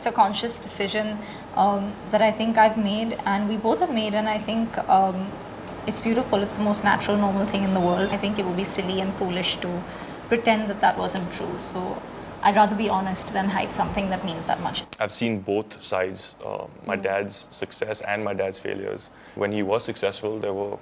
it's a conscious decision that I think I've made, and we both have made, and I think it's beautiful. It's the most natural, normal thing in the world. I think it would be silly and foolish to pretend that that wasn't true. So I'd rather be honest than hide something that means that much. I've seen both sides, my dad's success and my dad's failures. When he was successful, there were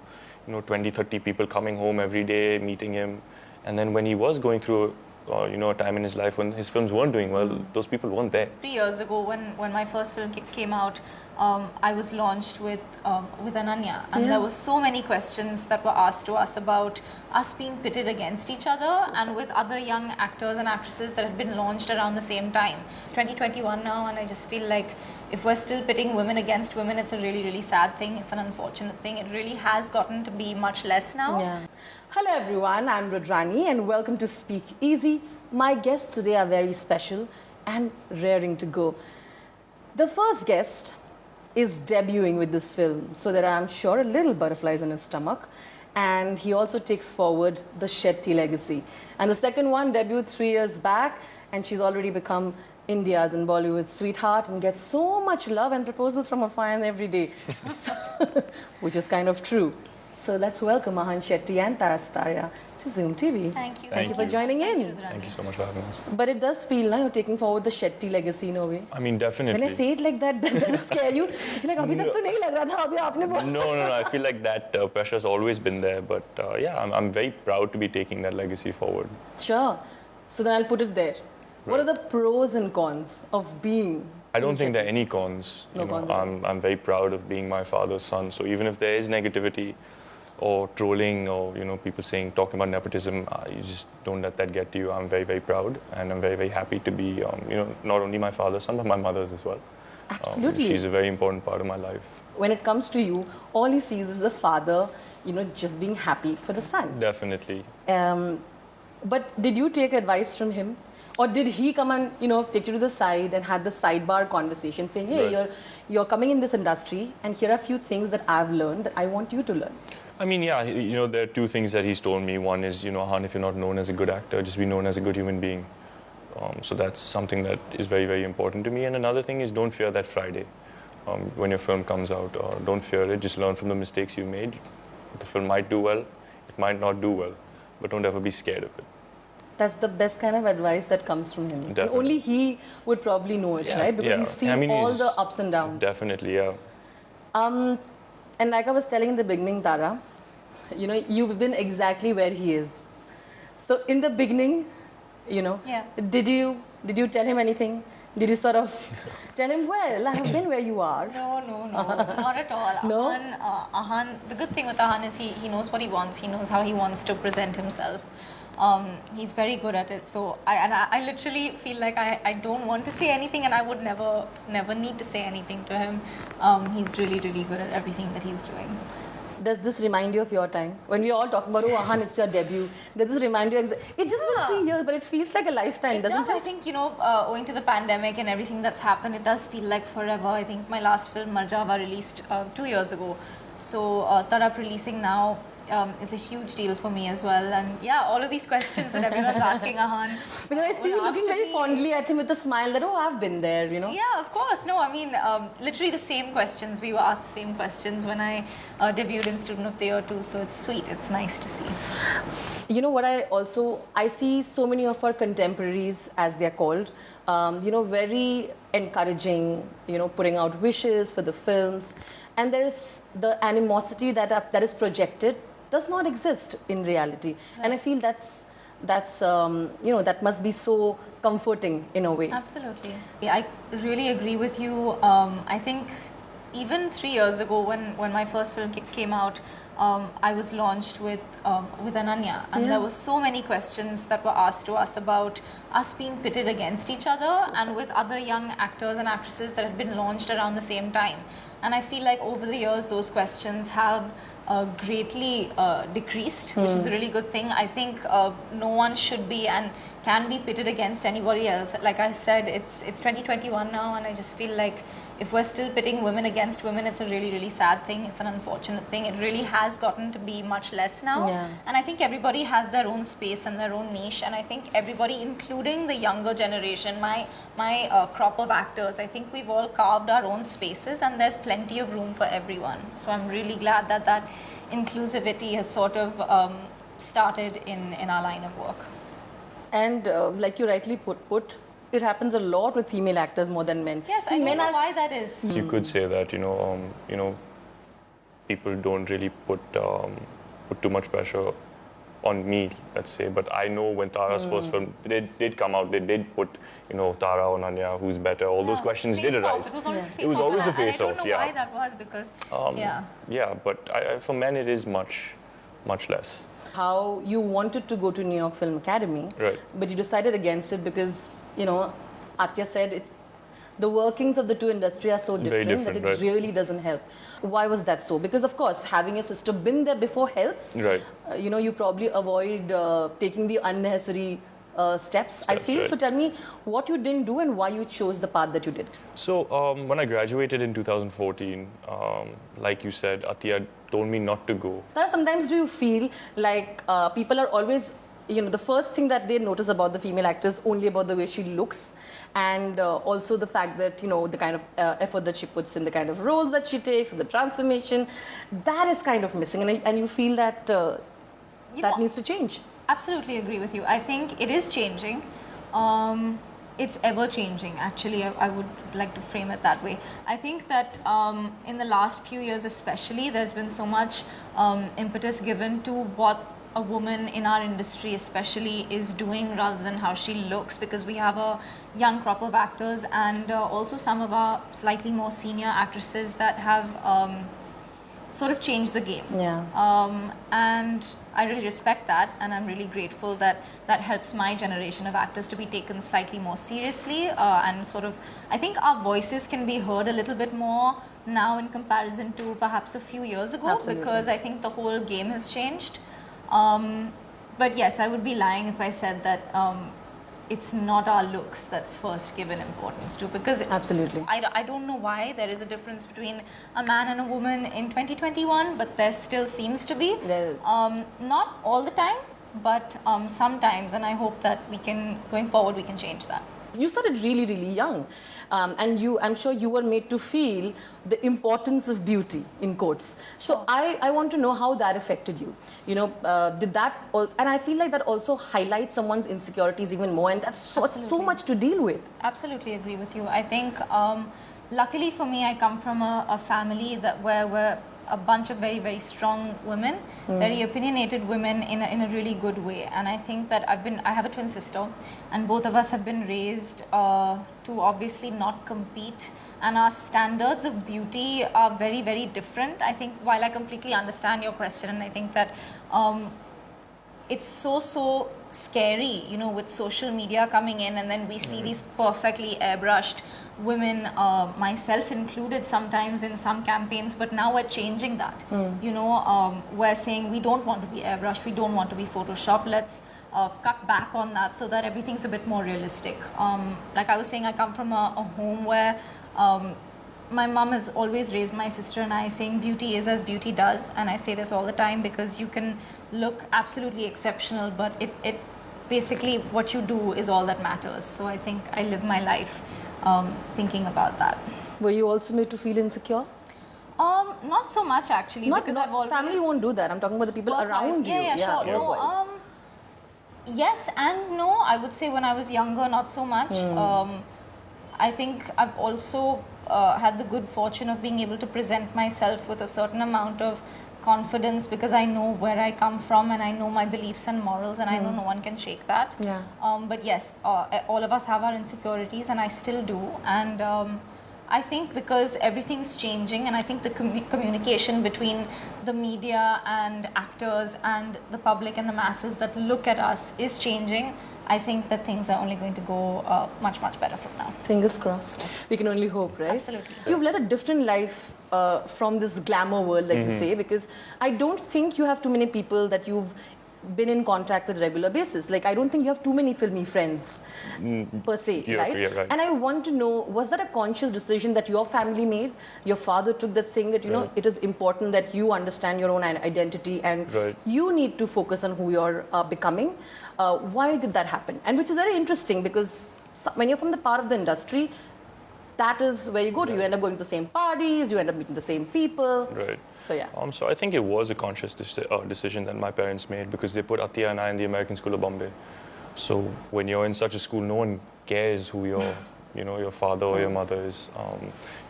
20, 30 people coming home every day, meeting him. And then when he was going through a time in his life when his films weren't doing well, those people weren't there. 3 years ago, when my first film came out, I was launched with Ananya, and there were so many questions that were asked to us about us being pitted against each other and with other young actors and actresses that had been launched around the same time. It's 2021 now, and I just feel like if we're still pitting women against women, it's a really, really sad thing. It's an unfortunate thing. It really has gotten to be much less now. Yeah. Hello everyone, I'm Rudrani and welcome to Speak Easy. My guests today are very special and raring to go. The first guest is debuting with this film, so there are, I'm sure, a little butterflies in his stomach, and he also takes forward the Shetty legacy. And the second one debuted 3 years back, and she's already become India's and Bollywood's sweetheart and gets so much love and proposals from her fan every day, which is kind of true. So let's welcome Ahan Shetty and Tara Sutaria to Zoom TV. Thank you. Thank you for joining in. Thank you so much for having us. But it does feel like you're taking forward the Shetty legacy in a way. I mean, definitely. When I say it like that, does it scare you? You're like, abhi tak to nahi lag raha tha, abhi aapne bola. No. I feel like that pressure's always been there. But I'm very proud to be taking that legacy forward. Sure. So then I'll put it there. What are the pros and cons of being? I don't think there are any cons. No cons. I'm very proud of being my father's son. So even if there is negativity or trolling or people talking about nepotism, you just don't let that get to you. I'm very, very proud, and I'm very, very happy to be not only my father's son but my mother's as well. Absolutely. She's a very important part of my life. When it comes to you, all he sees is the father, just being happy for the son. Definitely. But did you take advice from him? Or did he come and, take you to the side and had the sidebar conversation saying, hey, Right. you're coming in this industry and here are a few things that I've learned that I want you to learn? I mean, there are two things that he's told me. One is, Han, if you're not known as a good actor, just be known as a good human being. So that's something that is very, very important to me. And another thing is don't fear that Friday. When your film comes out, don't fear it. Just learn from the mistakes you made. The film might do well, it might not do well, but don't ever be scared of it. That's the best kind of advice that comes from him. Definitely. Only he would probably know it, right? Because he's seen all the ups and downs. Definitely, yeah. And like I was telling in the beginning, Tara, you've been exactly where he is. So in the beginning, did you tell him anything? Did you sort of tell him, well, I have been where you are? No, not at all. No? Ahan, the good thing with Ahan is he knows what he wants. He knows how he wants to present himself. He's very good at it. So I literally feel like I don't want to say anything, and I would never need to say anything to him. He's really, really good at everything that he's doing. Does this remind you of your time? When we're all talking about, Ahan, it's your debut. Does this remind you? It's just been 3 years, but it feels like a lifetime, doesn't it? I think, owing to the pandemic and everything that's happened, it does feel like forever. I think my last film, Marjava, released 2 years ago. So Tarap releasing now is a huge deal for me as well. And all of these questions that everyone's asking Ahan. Because I see you looking very fondly at him with a smile that, I've been there, Yeah, of course. No, I mean, literally the same questions. We were asked the same questions when I debuted in Student of the Year too. So it's sweet. It's nice to see. You know what I see so many of our contemporaries, as they're called, very encouraging, putting out wishes for the films. And there's the animosity that is projected does not exist in reality. Right. And I feel that's that must be so comforting in a way. Absolutely. I really agree with you. I think even 3 years ago when my first film came out, I was launched with Ananya, and there were so many questions that were asked to us about us being pitted against each other and with other young actors and actresses that had been launched around the same time. And I feel like over the years those questions have greatly decreased, which is a really good thing. I think no one should be and can be pitted against anybody else. Like I said, it's 2021 now, and I just feel like if we're still pitting women against women, it's a really, really sad thing. It's an unfortunate thing. It really has has gotten to be much less now. Yeah. And I think everybody has their own space and their own niche. And I think everybody, including the younger generation, my crop of actors, I think we've all carved our own spaces, and there's plenty of room for everyone. So I'm really glad that that inclusivity has sort of started in our line of work. And like you rightly put, it happens a lot with female actors more than men. Yes, I don't know why that is. So you could say that, people don't really put too much pressure on me, let's say. But I know when Tara's first film did come out, they did put, Tara or Nanya, who's better. All those questions did arise. It was always a face-off. It was always a And I face-off, don't know why that was, because, Yeah, but for men it is much less. How you wanted to go to New York Film Academy, Right. but you decided against it because, Atya said the workings of the two industries are so Very different that different, it right. really doesn't help. Why was that so? Because of course, having your sister been there before helps. Right. You probably avoid taking the unnecessary steps, I feel. right. So tell me what you didn't do and why you chose the path that you did. So when I graduated in 2014, like you said, Athiya told me not to go. Tara, sometimes do you feel like people are always, the first thing that they notice about the female actor is only about the way she looks, and also the fact that, the kind of effort that she puts in, the kind of roles that she takes, the transformation, that is kind of missing, and you feel that that needs to change. Absolutely agree with you. I think it is changing. It's ever changing, actually. I would like to frame it that way. I think that in the last few years especially, there's been so much impetus given to what a woman in our industry especially is doing rather than how she looks, because we have a young crop of actors and also some of our slightly more senior actresses that have sort of changed the game. Yeah. And I really respect that, and I'm really grateful that that helps my generation of actors to be taken slightly more seriously, and sort of, I think our voices can be heard a little bit more now in comparison to perhaps a few years ago. Absolutely. Because I think the whole game has changed. But yes, I would be lying if I said that it's not our looks that's first given importance to, because Absolutely. I don't know why there is a difference between a man and a woman in 2021, but there still seems to be. There is. Not all the time, but sometimes, and I hope that going forward, we can change that. You started really, really young, and I'm sure you were made to feel the importance of beauty, in quotes. So I want to know how that affected you. Did that, and I feel like that also highlights someone's insecurities even more, and that's so much to deal with. Absolutely agree with you. I think, luckily for me, I come from a family where we're a bunch of very, very strong women, very opinionated women in a really good way. And I think that I have a twin sister, and both of us have been raised to obviously not compete. And our standards of beauty are very, very different. I think, while I completely understand your question, and I think that it's so scary, with social media coming in, and then we see these perfectly airbrushed women, myself included sometimes in some campaigns, but now we're changing that. We're saying we don't want to be airbrushed, we don't want to be photoshopped, let's cut back on that so that everything's a bit more realistic. Like I was saying, I come from a home where my mom has always raised my sister and I saying beauty is as beauty does, and I say this all the time because you can look absolutely exceptional, but it basically what you do is all that matters. So I think I live my life thinking about that. Were you also made to feel insecure? Not so much actually, because I've always... Family won't do that. I'm talking about the people Work-wise. around you. Yeah, sure. No, work-wise. yes and no. I would say when I was younger, not so much. I think I've also had the good fortune of being able to present myself with a certain amount of confidence, because I know where I come from and I know my beliefs and morals, and I know no one can shake that. Yeah. But yes, all of us have our insecurities, and I still do. And I think because everything's changing, and I think the communication between the media and actors and the public and the masses that look at us is changing. I think that things are only going to go much, much better from now. Fingers crossed. We can only hope, right? Absolutely. You've led a different life from this glamour world, like you say, because I don't think you have too many people that you've been in contact with regular basis. Like, I don't think you have too many filmy friends per se, right? Yeah, right. And I want to know, was that a conscious decision that your family made? Your father took that saying that, you know, Right. it is important that you understand your own identity and Right. you need to focus on who you're becoming. Why did that happen? And which is very interesting because when you're from the part of the industry, that is where you go to. You end up going to the same parties, you end up meeting the same people. Right. So yeah. So I think it was a conscious decision that my parents made because they put Athiya and I in the American School of Bombay. So when you're in such a school, no one cares who your, you know, your father or your mother is.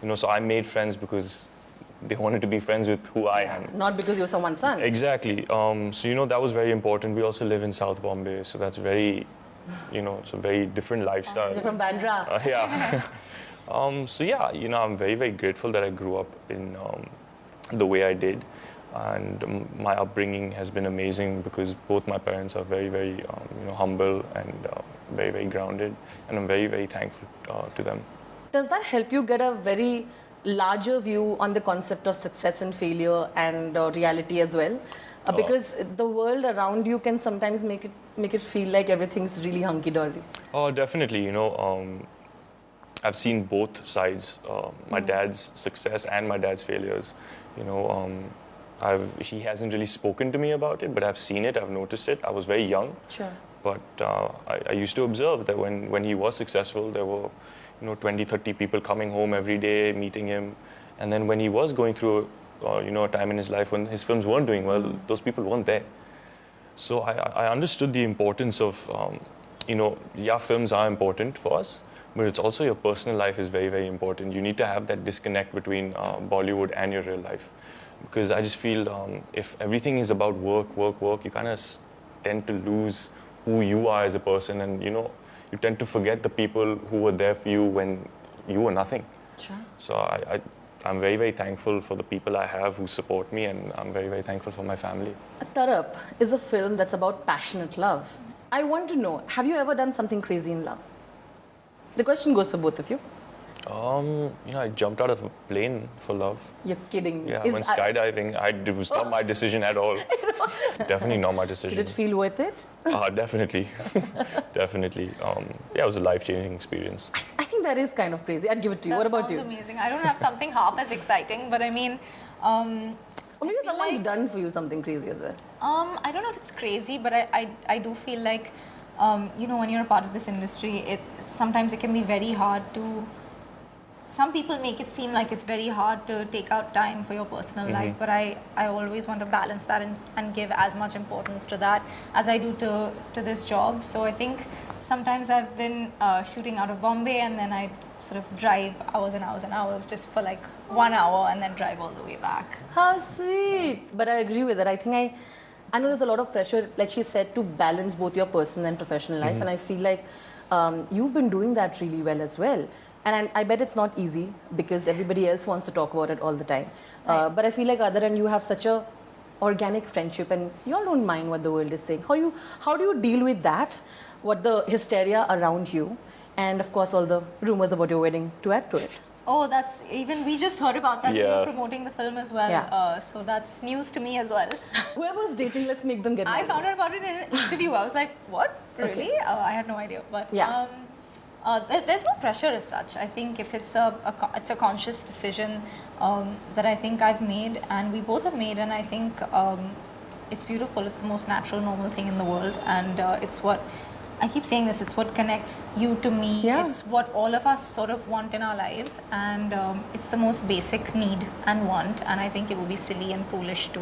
You know, so I made friends because they wanted to be friends with who I am. Not because you're someone's son. Exactly. So you know that was very important. We also live in South Bombay, so that's very, you know, it's a very different lifestyle. You're from Bandra. Yeah. So yeah, you know, I'm very, very grateful that I grew up in the way I did, and my upbringing has been amazing because both my parents are very, very, you know, humble and very, very grounded, and I'm very, very thankful to them. Does that help you get a very larger view on the concept of success and failure and reality as well? Because the world around you can sometimes make it feel like everything's really hunky-dory. Oh, definitely. You know, I've seen both sides. My dad's success and my dad's failures. You know, he hasn't really spoken to me about it, but I've seen it. I've noticed it. I was very young. Sure. But I used to observe that when he was successful, there were, you know, 20, 30 people coming home every day, meeting him. And then when he was going through, you know, a time in his life when his films weren't doing well, those people weren't there. So I understood the importance of, you know, yeah, films are important for us, but it's also your personal life is very, very important. You need to have that disconnect between Bollywood and your real life. Because I just feel if everything is about work, work, work, you kind of tend to lose who you are as a person, and you know, you tend to forget the people who were there for you when you were nothing. Sure. So I'm very, very thankful for the people I have who support me, and I'm very, very thankful for my family. Tarap is a film that's about passionate love. I want to know, have you ever done something crazy in love? The question goes for both of you. You know, I jumped out of a plane for love. You're kidding me. Yeah, I went skydiving. It was not my decision at all. Definitely not my decision. Did it feel worth it? Definitely. Definitely. Yeah, it was a life-changing experience. I think that is kind of crazy. I'd give it to you. That What about you? sounds amazing. I don't have something half as exciting, but I mean, Or maybe I feel someone's like- done for you something crazy as well. I don't know if it's crazy, but I do feel like, you know, when you're a part of this industry, sometimes it can be very hard to. Some people make it seem like it's very hard to take out time for your personal life, but I always want to balance that and give as much importance to that as I do to this job. So I think sometimes I've been shooting out of Bombay, and then I sort of drive hours and hours and hours just for like 1 hour and then drive all the way back. How sweet. But I agree with that. I think I know there's a lot of pressure, like she said, to balance both your personal and professional life. And I feel like you've been doing that really well as well. And I bet it's not easy because everybody else wants to talk about it all the time. Right. But I feel like Adar and you have such a organic friendship, and you all don't mind what the world is saying. How do you deal with that? What the hysteria around you, and of course all the rumors about your wedding to add to it. Oh, that's even we just heard about that. We Yeah. were promoting the film as well, Yeah. so that's news to me as well. Whoever's dating, let's make them get I married. found out about it in an interview. I was like, "What? Really?" I had no idea. But Yeah. there's no pressure as such. I think if it's a conscious decision that I think I've made and we both have made, and I think it's beautiful. It's the most natural, normal thing in the world, and it's what I keep saying this. It's what connects you to me. Yeah. It's what all of us sort of want in our lives, and it's the most basic need and want. And I think it would be silly and foolish to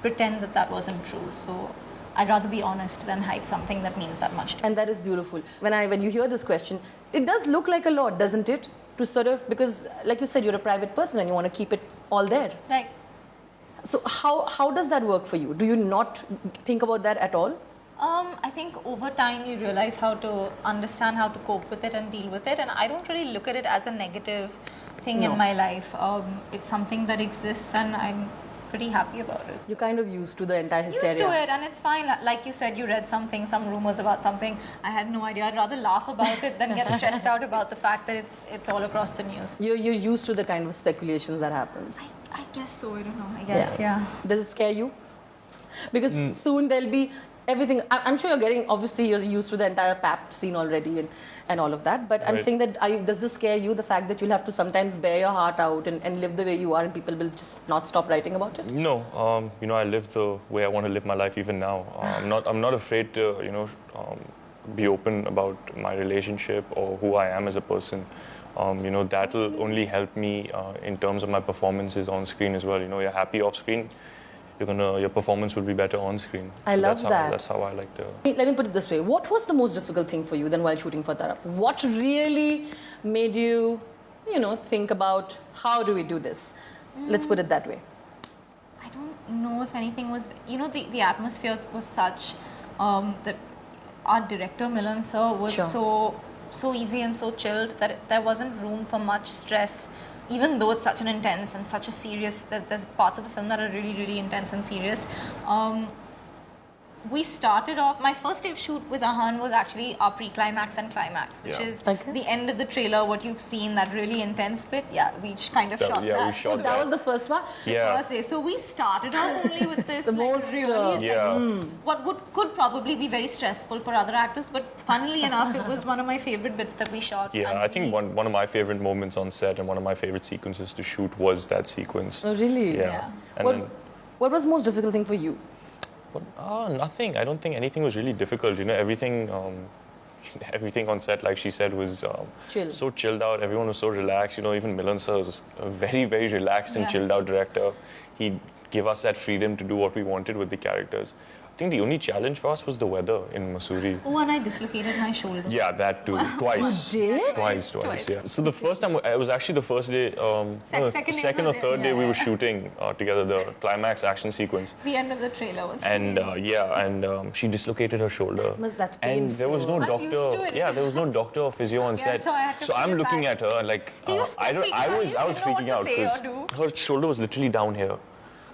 pretend that that wasn't true. So I'd rather be honest than hide something that means that much to me. And that is beautiful. When you hear this question, it does look like a lot, doesn't it? To sort of, because like you said, you're a private person and you want to keep it all there. Like, So how does that work for you? Do you not think about that at all? I think over time you realize how to understand how to cope with it and deal with it, and I don't really look at it as a negative thing No. in my life. It's something that exists, and I'm pretty happy about it. You're kind of used to the entire hysteria. Used to it, and it's fine. Like you said, you read something, some rumors about something. I had no idea. I'd rather laugh about it than get stressed out about the fact that it's all across the news. You're used to the kind of speculations that happens. I guess so. I don't know. I guess yeah. Does it scare you? Because soon there'll be everything. I'm sure you're getting, obviously, you're used to the entire PAP scene already and all of that. But I'm Right. saying that, does this scare you, the fact that you'll have to sometimes bear your heart out and live the way you are and people will just not stop writing about it? No, I live the way I want to live my life even now. I'm not afraid to, be open about my relationship or who I am as a person. That'll only help me in terms of my performances on screen as well. You're happy off screen, your performance will be better on screen. I love that's that. That's how I like to. Let me put it this way. What was the most difficult thing for you then while shooting for Tarap? What really made you, think about how do we do this? Let's put it that way. I don't know if anything was, the atmosphere was such that our director Milan sir was Sure. so easy and so chilled that there wasn't room for much stress, even though it's such an intense and such a serious. There's parts of the film that are really, really intense and serious. We started off. My first day of shoot with Ahan was actually our pre-climax and climax, which Yeah. is Okay. the end of the trailer. What you've seen, that really intense bit. Yeah, we kind of That- shot yeah, we that. shot So that was the first one. Yeah. First day. So we started off only with this The like, most, really Yeah. what could probably be very stressful for other actors, but funnily enough, it was one of my favorite bits that we shot. Yeah, and I think we- one of my favorite moments on set and one of my favorite sequences to shoot was that sequence. Oh, really? Yeah. And What, then, what was the most difficult thing for you? nothing. I don't think anything was really difficult. Everything on set, like she said, was Chill. so chilled out. Everyone was so relaxed. Even Milan sir was a very, very relaxed and Yeah. chilled out director. He'd give us that freedom to do what we wanted with the characters. I think the only challenge for us was the weather in Mussoorie. Oh, and I dislocated my shoulder. Yeah, that too. Twice. You did? Twice, Twice. yeah. So the first time, it was actually the first day, second or day, third day yeah, we were yeah. shooting together, the climax action sequence. The end of the trailer was. And she dislocated her shoulder. That's And there was no painful. I'm used to doctor. it. Yeah, there was no doctor or physio on Yeah, set. so I had to So bring I'm it looking back. at her and like He was I freaking out. was He I was didn't know freaking what out to say or because do. her shoulder was literally down here.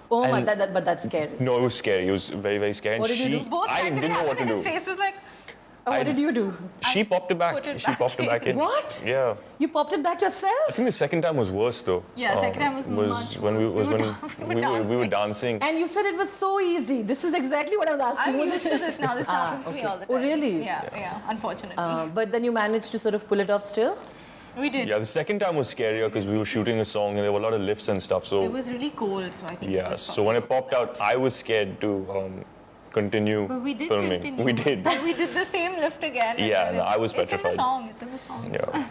Oh, my, And- but that's scary. No, it was scary. It was very, very scary. And What did you do? Both I times it didn't know what to happened, do. His face was like. What I- did you do? She popped it back. put it She back popped it back in. What? Yeah. You popped it back I yourself? think the second time was worse though. Yeah, second time was much when worse. we were dancing. And you said it was so easy. This is exactly what I was asking. I'm Was used it- to this now. This happens to me all the time. Oh, really? Yeah. Unfortunately, But then you managed to sort of pull it off still? we did. Yeah, the second time was scarier because we were shooting a song and there were a lot of lifts and stuff. So It was really cold, so I think. yeah, so when it popped out, I was scared to continue But we did filming. continue. We did. And we did the same lift again. and Yeah, then no, I it's- was It's in petrified. the song. It's in the song. Yeah.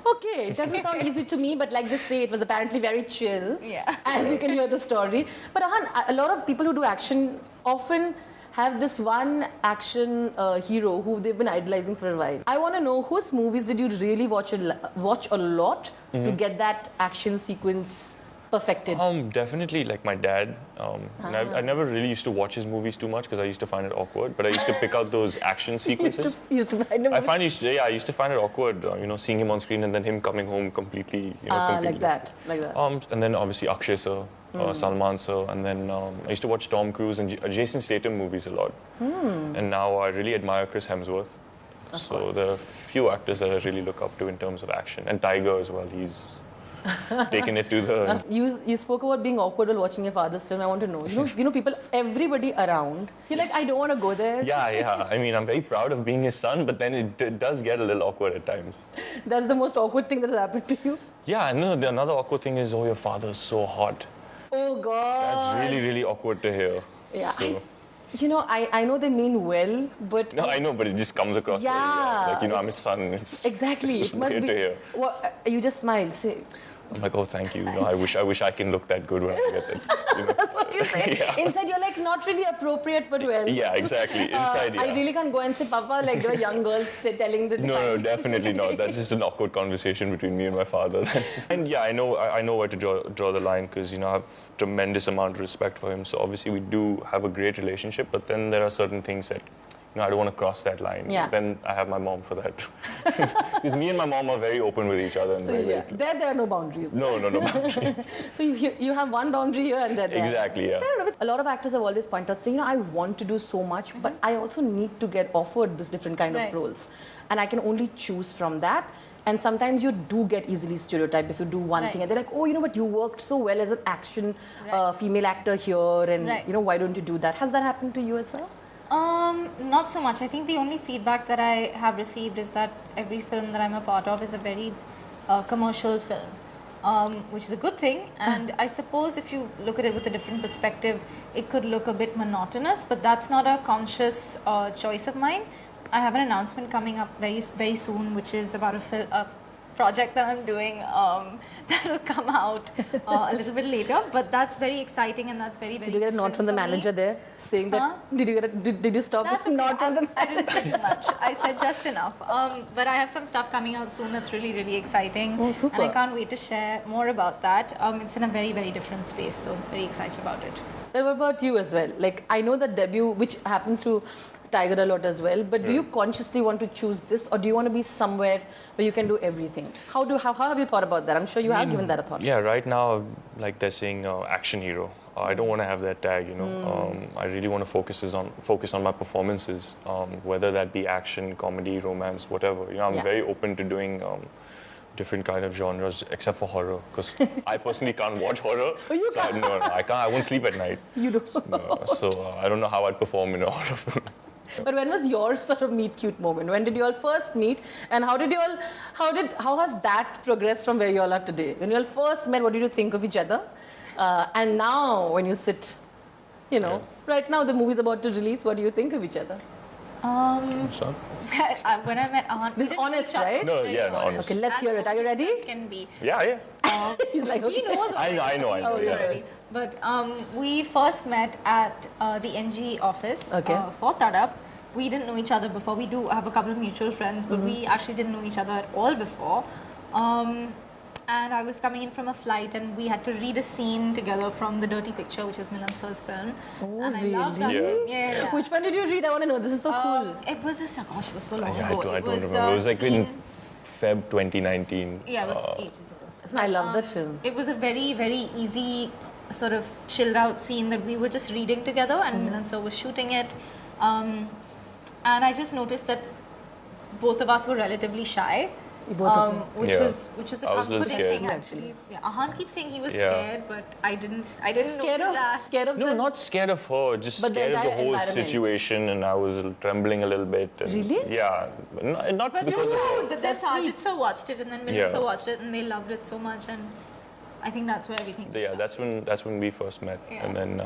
Okay, it doesn't sound easy to me, but like they say, it was apparently very chill. Yeah. As you can hear the story. But Ahan, a lot of people who do action often have this one action hero who they've been idolizing for a while. I want to know whose movies did you really watch a lot to get that action sequence perfected? Definitely like my dad. And I never really used to watch his movies too much because I used to find it awkward. But I used to pick out those action sequences. Used to find him. I used to find it awkward, seeing him on screen and then him coming home completely, completely like that. And then obviously Akshay sir, Salman sir, and then I used to watch Tom Cruise and Jason Statham movies a lot. And now I really admire Chris Hemsworth. So there are a few actors that I really look up to in terms of action. And Tiger as well, he's taken it to the... You spoke about being awkward while watching your father's film. I want to know. You know, people, everybody around. You're like, I don't want to go there. Yeah. I mean, I'm very proud of being his son, but then it does get a little awkward at times. That's the most awkward thing that has happened to you. Yeah, no, another awkward thing is, your father's so hot. Oh God. That's really, really awkward to hear. Yeah. So, I know they mean well, but no, I know, but it just comes across very, Yeah. like, I'm his son. It's exactly. It's just It must weird be. to hear. You just smile. Say I'm like, oh, thank you. I wish I can look that good when I get it. that's what you say. Yeah. Inside, you're like not really appropriate, but well. Yeah, exactly. Inside, yeah. I really can't go and say, Papa, like the young girls telling the. No, definitely not. That's just an awkward conversation between me and my father. And yeah, I know where to draw the line because I have tremendous amount of respect for him. So obviously we do have a great relationship, but then there are certain things that I don't want to cross that line. Yeah. Then I have my mom for that. Because me and my mom are very open with each other and So very, yeah, very there are no boundaries. No boundaries. So you have one boundary here and there. Exactly, yeah. Fair enough. A lot of actors have always pointed out, saying, I want to do so much, but I also need to get offered this different kind of Right. roles, and I can only choose from that. And sometimes you do get easily stereotyped if you do one Right. thing, and they're like, oh, but you worked so well as an action Right. female actor here, and Right. why don't you do that? Has that happened to you as well? Not so much. I think the only feedback that I have received is that every film that I'm a part of is a very commercial film, which is a good thing. And I suppose if you look at it with a different perspective, it could look a bit monotonous, but that's not a conscious choice of mine. I have an announcement coming up very soon, which is about a project that I'm doing that will come out a little bit later. But that's very exciting and that's very, very. Did you get a nod from the different for me. manager there saying that? Did you get did you stop That's with a okay. nod from the I didn't say too much. I said just enough. But I have some stuff coming out soon that's really, really exciting. Oh, super. And I can't wait to share more about that. It's in a very, very different space, so very excited about it. Well, what about you as well? Like, I know that debut, which happens to Tiger a lot as well, but do you consciously want to choose this, or do you want to be somewhere where you can do everything? How have you thought about that? I'm sure you have given that a thought. Yeah, right now, like they're saying, action hero. I don't want to have that tag, you know. I really want to focus on my performances, whether that be action, comedy, romance, whatever. You know, I'm very open to doing different kind of genres, except for horror, because I personally can't watch horror. So I can't. I won't sleep at night. You do. So I don't know how I'd perform in a horror film. But when was your sort of meet cute moment? When did you all first meet, and how has that progressed from where you all are today? When you all first met, what did you think of each other? And now, when you sit, you know, right now the movie's about to release, what do you think of each other? So? When I met Aunt, This is honest, right? No, yeah, no, honest. Okay, let's hear it. Are you ready? Can be. Yeah. He's like, He knows. I know. Already. Yeah. But we first met at the NG office for Tadap. We didn't know each other before. We do have a couple of mutual friends, but we actually didn't know each other at all before. And I was coming in from a flight, and we had to read a scene together from The Dirty Picture, which is Milan Sir's film. Oh, and I loved that. really? Yeah. Which one did you read? I want to know. This is so cool. It was gosh, it was so long I ago. don't remember. It was like in Feb 2019. Yeah, it was ages ago. I love that film. It was a very, very easy, sort of chilled out scene that we were just reading together, and Milan Sir was shooting it. And I just noticed that both of us were relatively shy. Which was a I was a little comforting scared. thing actually. Yeah, Ahan keeps saying he was scared, but I didn't notice that. Scared of No, the... not scared of her, just But the scared of the entire whole environment. situation, and I was trembling a little bit. And Really? Yeah, not But because of her. But then Sajid Sir watched it, and then Milan Sir Yeah. watched it, and they loved it so much, and I think that's where everything. Yeah, that's when we first met, Yeah. and then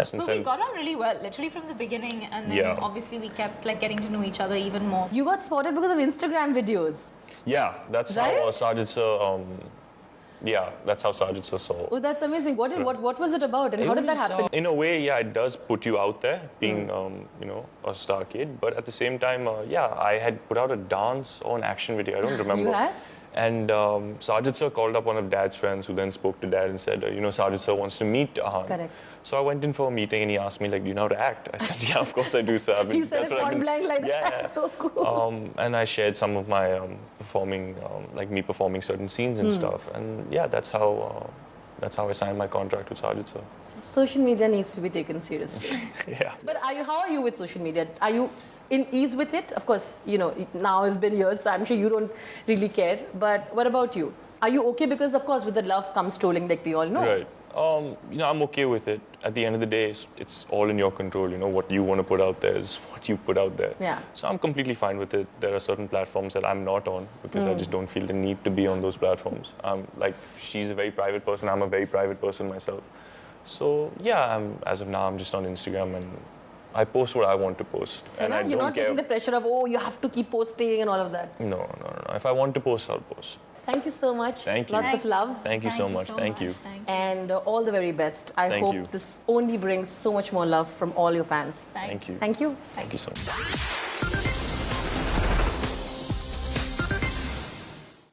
since But we then. got on really well, literally from the beginning, and then obviously we kept like getting to know each other even more. You got spotted because of Instagram videos. Yeah, that's Right? how Sajid Sir. That's how Sajid Sir saw. Oh, that's amazing. What was it about, and how did that happen? In a way, yeah, it does put you out there, being a star kid. But at the same time, I had put out a dance or an action video. I don't remember. You had? And Sajid Sir called up one of Dad's friends, who then spoke to Dad and said, Sajid Sir wants to meet Ahan. Correct. So I went in for a meeting, and he asked me, like, do you know how to act? I said, yeah, of course I do, sir. He said it point blank like that. Yeah. So cool. And I shared some of my performing, me performing certain scenes and stuff. And yeah, that's how I signed my contract with Sajid Sir. Social media needs to be taken seriously. Yeah. But how are you with social media? Are you in ease with it? Of course, now it's been years, so I'm sure you don't really care. But what about you? Are you okay? Because of course, with the love comes trolling, like we all know. Right. I'm okay with it. At the end of the day, it's all in your control. What you want to put out there is what you put out there. Yeah. So I'm completely fine with it. There are certain platforms that I'm not on because I just don't feel the need to be on those platforms. She's a very private person. I'm a very private person myself. So yeah, as of now, I'm just on Instagram, and I post what I want to post. And I You're don't not care. taking the pressure of, you have to keep posting and all of that. No. If I want to post, I'll post. Thank you so much. Thank you. Lots of love. Thank you so much. Thank you. And all the very best. I Thank hope you. this only brings so much more love from all your fans. Thank you. Thank you. Thank you so much.